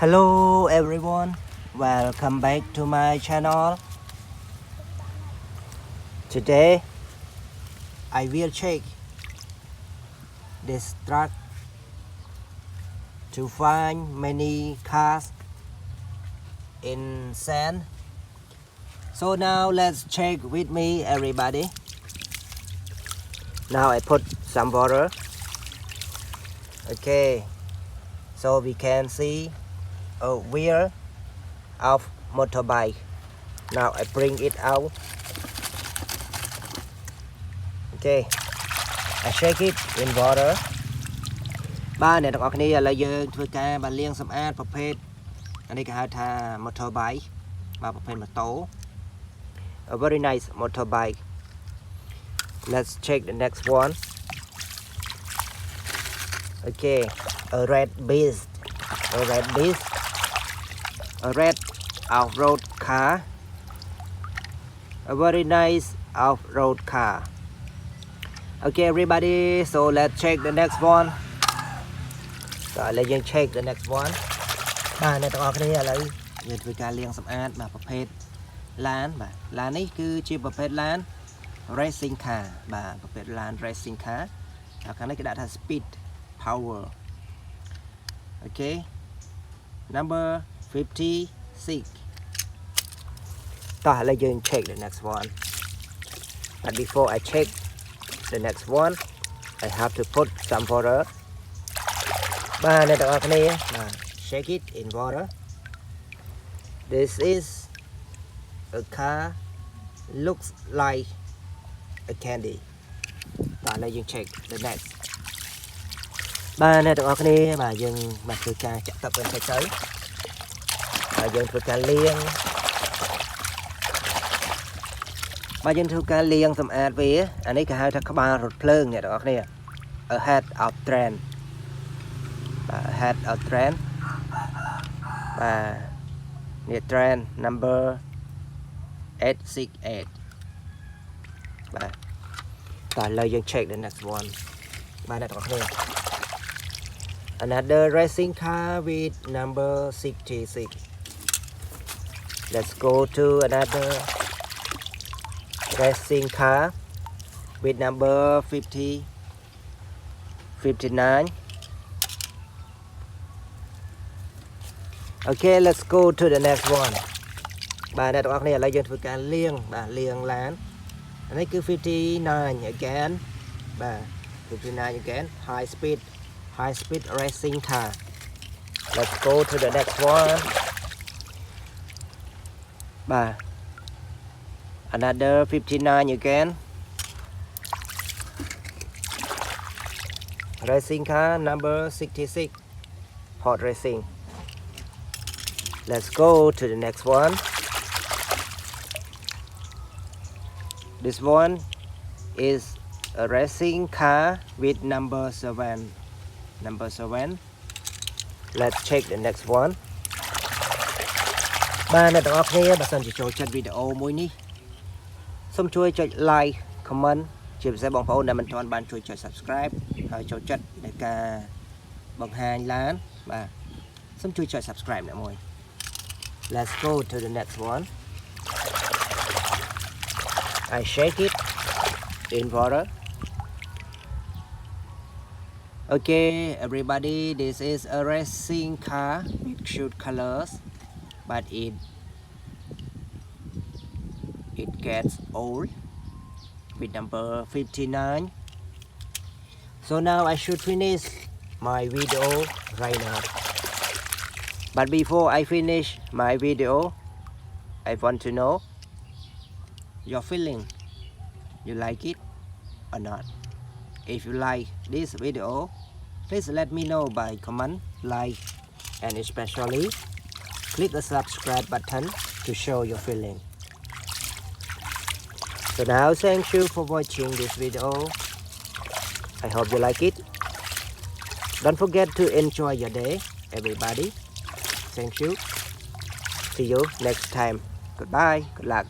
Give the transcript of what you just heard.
Hello everyone, welcome back to my channel. Today I will check this truck to find many cars in sand. So now let's check with me everybody. Now I put some water. Okay, so we can see a wheel of motorbike. Now I bring it out. Okay, I shake it in water. បាទអ្នកទាំងអស់គ្នាឥឡូវយើងធ្វើការបាទលាងសម្អាតប្រភេទអានេះគេហៅថា motorbike បាទប្រភេទម៉ូតូ A very nice motorbike. Let's check the next one. Okay, a red beast. A red off-road car. A very nice off-road car. Okay everybody, so let's check the next one. So let's check the next one. បាទអ្នកទាំងអស់គ្នាឥឡូវយើងធ្វើការលាងសម្អាតបាទប្រភេទឡានបាទឡាននេះគឺជាប្រភេទឡាន racing car បាទប្រភេទឡាន racing car ហើយខាងនេះគេដាក់ថា speed power. Okay, number 56. តោះឥឡូវយើង check the next one. But before I check the next one, I have to put some water. បាទអ្នកទាំងអស់គ្នាបាទ shake it in water. This is a car looks like a candy. បាទឥឡូវយើង check the next. បាទអ្នកទាំងអស់គ្នាបាទយើងមកធ្វើការចាក់ទឹកបន្តិចទៅហើយយើងធ្វើការលាងបាទយើងធ្វើការលាងសម្អាតវាអានេះគេហៅថាក្បាលរថភ្លើងអ្នកទាំងអស់គ្នា A head of train បាទ head of train បាទនេះ train number 868 បាទតោះឥឡូវយើង check the next one. បាទអ្នកទាំងអស់គ្នា Another racing car with number 66. Let's go to another racing car with number 59. Okay, let's go to the next one. បាទអ្នកទាំងអស់គ្នាឥឡូវយើងធ្វើការលាងបាទលាងឡានអានេះគឺ 59 again បាទ 59 again high speed racing car. Let's go to the next one. Bah, another 59 again. Racing car number 66. Hot racing. Let's go to the next one. This one is a racing car with number 7. Number 7. Let's check the next one. បាទអ្នកទាំងអស់គ្នាបើសិនជាចូលចិត្តវីដេអូមួយនេះសូមជួយចុច like comment ជាពិសេសបងប្អូនដែលមិនទាន់បានជួយចុច subscribe ហើយចូលចិត្តในការបង្ហាញឡានបាទសូមជួយចុច subscribe អ្នកមួយ Let's go to the next one. I shake it in water. Okay everybody, this is a racing car with cute colors, but it gets old with number 59. So now I should finish my video right now. But before I finish my video, I want to know your feeling. You like it or not? If you like this video, please let me know by comment, like, and especially click the subscribe button to show your feeling. So now thank you for watching this video. I hope you like it. Don't forget to enjoy your day, everybody. Thank you. See you next time. Goodbye. Good luck.